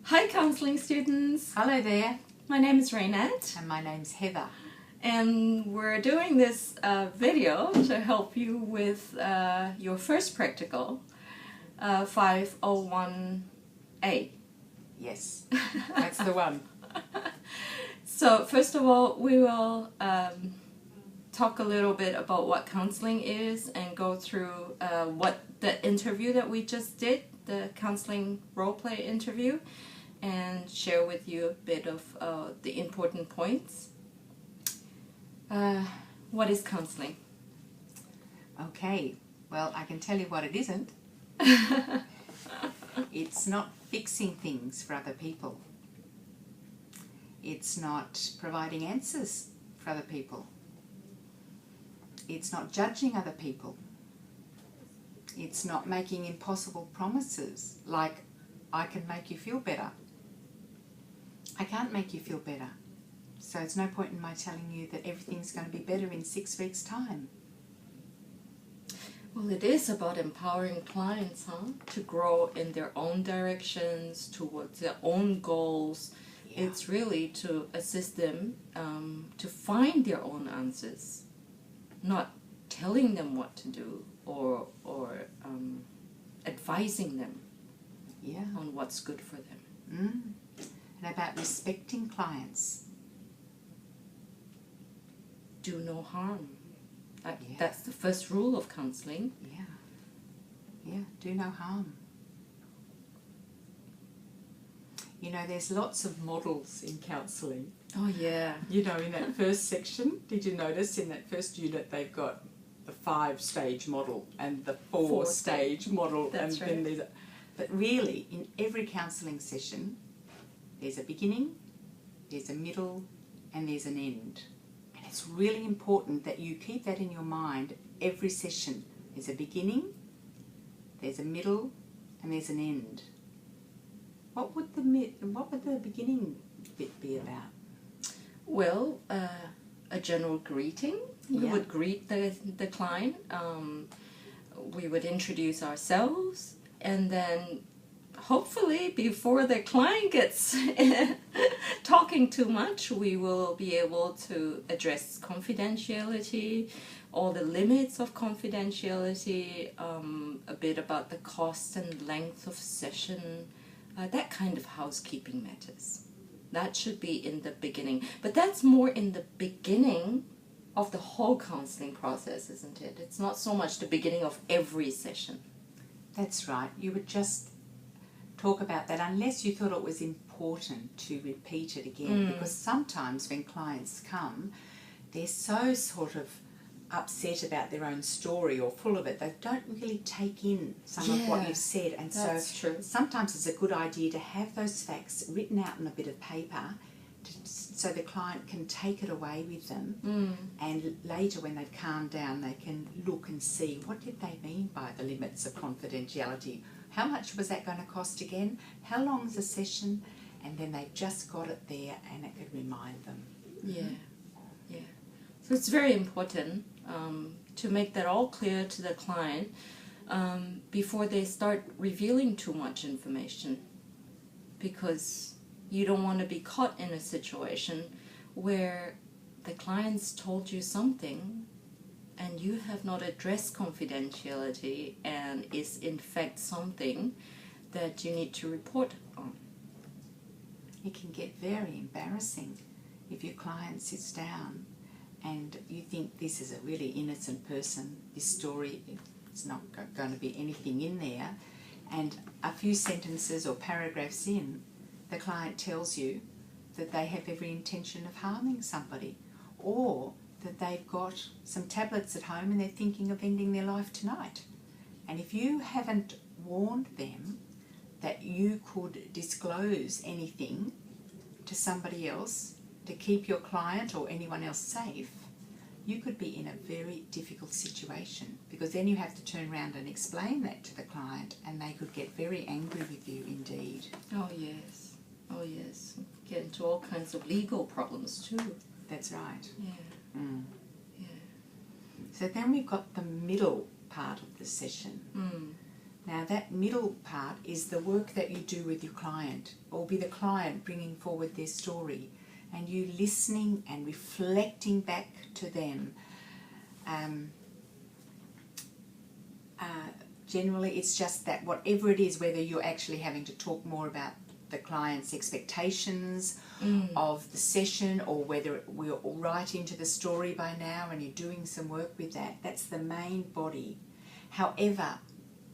Hi counseling students, Hello there, my name is Raynette and my name's Heather. and we're doing this video to help you with your first practical, 501A. Yes, that's the one. So first of all we will talk a little bit about what counseling is and go through what the interview that we just did, the counseling role play interview, and share with you a bit of the important points. What is counseling? Okay, well, I can tell you what it isn't. It's not fixing things for other people. It's not providing answers for other people. It's not judging other people. It's not making impossible promises like, I can make you feel better. I can't make you feel better. So it's no point in my telling you that everything's going to be better in 6 weeks' time. Well, it is about empowering clients, to grow in their own directions, towards their own goals. Yeah. It's really to assist them to find their own answers, not telling them what to do or advising them on what's good for them. And about respecting clients. Do no harm. That's the first rule of counseling. Yeah, do no harm. You know, there's lots of models in counselling. Oh yeah. You know, in that first section, did you notice in that first unit they've got the 5-stage model and the 4-stage model. That's and right. Then but really, in every counselling session, there's a beginning, there's a middle, and there's an end. And it's really important that you keep that in your mind every session. There's a beginning, there's a middle, and there's an end. What would the beginning bit be about? Well, a general greeting. We would greet the client. We would introduce ourselves, and then hopefully before the client gets talking too much, we will be able to address confidentiality, all the limits of confidentiality, a bit about the cost and length of session, that kind of housekeeping matters. That should be in the beginning. But that's more in the beginning of the whole counseling process, isn't it? It's not so much the beginning of every session. That's right. You would just talk about that unless you thought it was important to repeat it again. Because sometimes when clients come, they're so sort of upset about their own story or full of it, they don't really take in some of what you've said, and that's so true. Sometimes it's a good idea to have those facts written out on a bit of paper so the client can take it away with them, and later when they've calmed down they can look and see, what did they mean by the limits of confidentiality? How much was that going to cost again? How long is the session? And then they've just got it there and it could remind them. Yeah. So it's very important to make that all clear to the client before they start revealing too much information, because you don't want to be caught in a situation where the client's told you something and you have not addressed confidentiality and is in fact something that you need to report on. It can get very embarrassing if your client sits down and you think this is a really innocent person, this story, it's not going to be anything in there, and a few sentences or paragraphs in, the client tells you that they have every intention of harming somebody, or that they've got some tablets at home and they're thinking of ending their life tonight. And if you haven't warned them that you could disclose anything to somebody else to keep your client or anyone else safe, you could be in a very difficult situation, because then you have to turn around and explain that to the client and they could get very angry with you indeed. Oh yes. Get into all kinds of legal problems too. That's right. Yeah. So then we've got the middle part of the session, Now that middle part is the work that you do with your client, or be the client bringing forward their story, and you listening and reflecting back to them. Generally it's just that whatever it is, whether you're actually having to talk more about the client's expectations of the session, or whether we're right into the story by now and you're doing some work with that, that's the main body. However,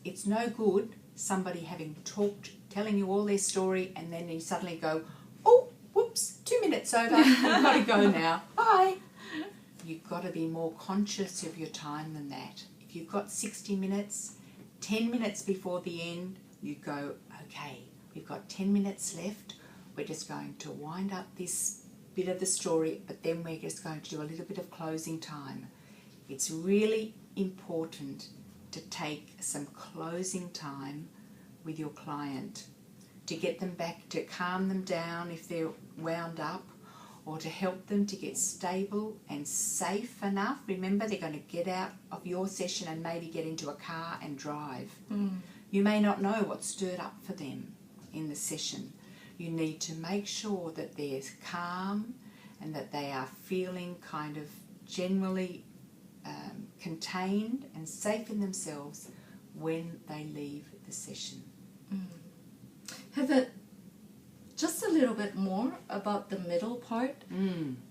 it's no good somebody having talked, telling you all their story, and then you suddenly go, oh, whoops, 2 minutes over, you've got to go now, bye. You've got to be more conscious of your time than that. If you've got 60 minutes, 10 minutes before the end, you go, okay, we've got 10 minutes left, we're just going to wind up this bit of the story, but then we're just going to do a little bit of closing time. It's really important to take some closing time with your client, to get them back, to calm them down if they're wound up, or to help them to get stable and safe enough. Remember, they're going to get out of your session and maybe get into a car and drive. You may not know what's stirred up for them in the session. You need to make sure that they're calm and that they are feeling kind of generally contained and safe in themselves when they leave the session. Heather, just a little bit more about the middle part.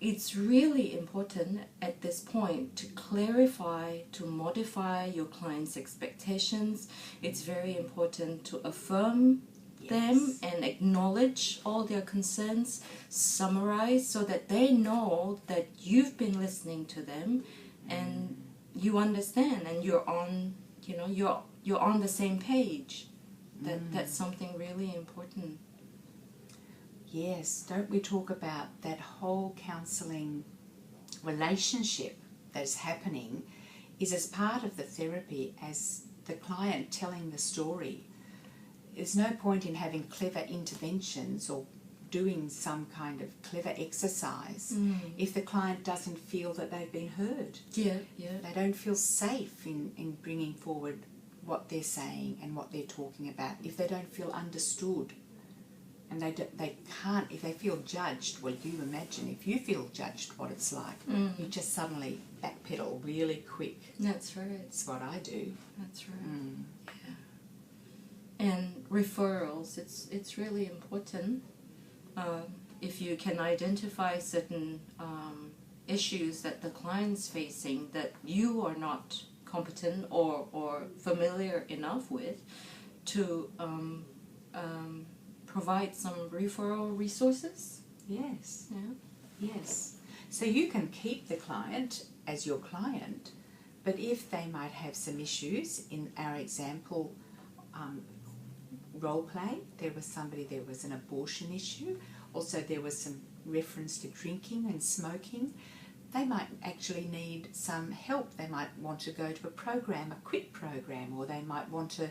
It's really important at this point to clarify, to modify your client's expectations. It's very important to affirm them and acknowledge all their concerns, summarize so that they know that you've been listening to them and you understand and you're on, you're on the same page. That's something really important. Yes, don't we talk about that whole counselling relationship that's happening is as part of the therapy as the client telling the story. There's no point in having clever interventions or doing some kind of clever exercise if the client doesn't feel that they've been heard. They don't feel safe in bringing forward what they're saying and what they're talking about. If they don't feel understood, and they can't, if they feel judged, well, you imagine if you feel judged what it's like. You just suddenly backpedal really quick. That's right. That's what I do. That's right. Yeah. And referrals, it's really important. If you can identify certain issues that the client's facing that you are not competent or familiar enough with, to provide some referral resources. Yes. Yeah. Yes. So you can keep the client as your client, but if they might have some issues, in our example, role play, there was an abortion issue, also there was some reference to drinking and smoking, they might actually need some help. They might want to go to a program, a quit program, or they might want to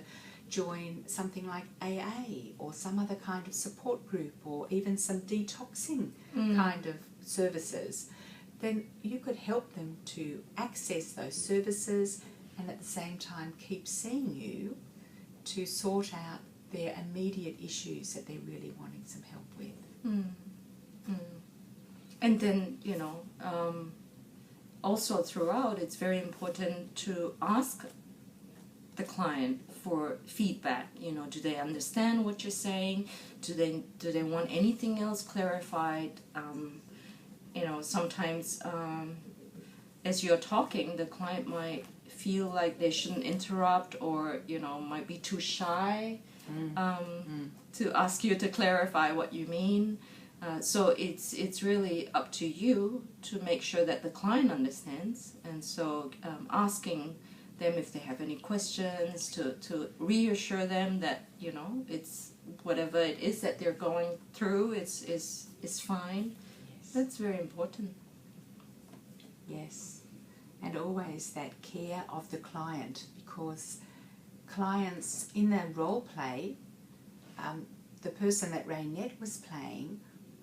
join something like AA or some other kind of support group, or even some detoxing kind of services. Then you could help them to access those services and at the same time keep seeing you to sort out their immediate issues that they're really wanting some help with. And then, also throughout, it's very important to ask the client for feedback. Do they understand what you're saying? Do they want anything else clarified? Sometimes as you're talking, the client might feel like they shouldn't interrupt, or might be too shy to ask you to clarify what you mean. So it's really up to you to make sure that the client understands, and so asking them if they have any questions, to reassure them that it's whatever it is that they're going through is fine. Yes. That's very important. Yes, and always that care of the client, because clients in the role play, the person that Raynette was playing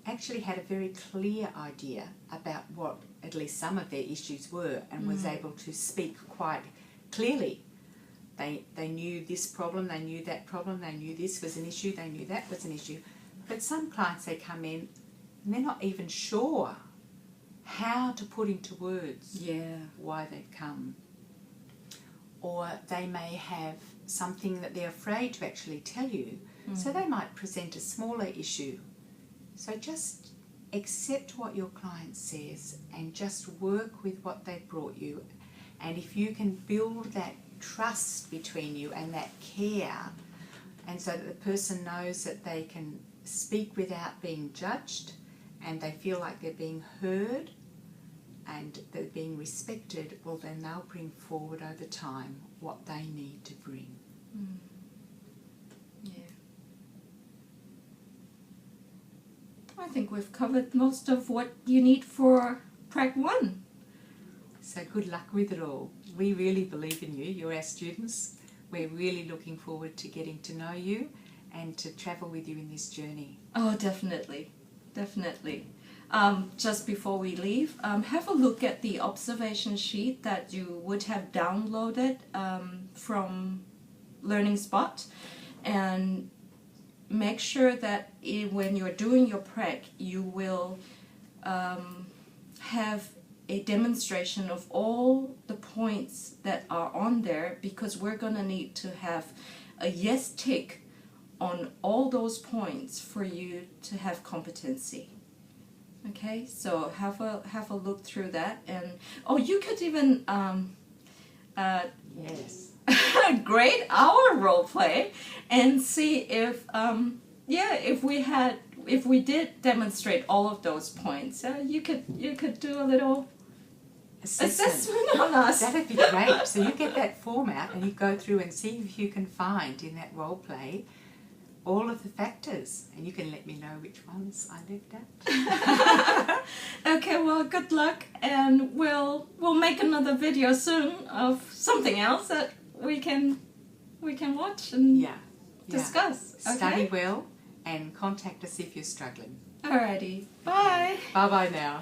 actually had a very clear idea about what at least some of their issues were, and was able to speak quite clearly They knew this problem, they knew that problem, they knew this was an issue, they knew that was an issue. But some clients, they come in and they're not even sure how to put into words why they've come. Or they may have something that they're afraid to actually tell you, so they might present a smaller issue. So just accept what your client says and just work with what they've brought you. And if you can build that trust between you and that care, and so that the person knows that they can speak without being judged, and they feel like they're being heard and they're being respected, well then they'll bring forward over time what they need to bring. Yeah. I think we've covered most of what you need for Prac 1. So good luck with it all. We really believe in you. You're our students. We're really looking forward to getting to know you and to travel with you in this journey. Oh, definitely. Definitely. Just before we leave, have a look at the observation sheet that you would have downloaded from Learning Spot, and make sure that when you're doing your prac, you will have a demonstration of all the points that are on there, because we're going to need to have a yes tick on all those points for you to have competency. Okay, so have a look through that, and you could even Yes. grade our role play and see if if we did demonstrate all of those points. You could do a little assessment on us. That'd be great. So you get that form out and you go through and see if you can find in that role play all of the factors, and you can let me know which ones I left out. Okay, well, good luck, and we'll make another video soon of something else that we can watch and discuss. Okay? Study well and contact us if you're struggling. Alrighty, bye. Bye bye now.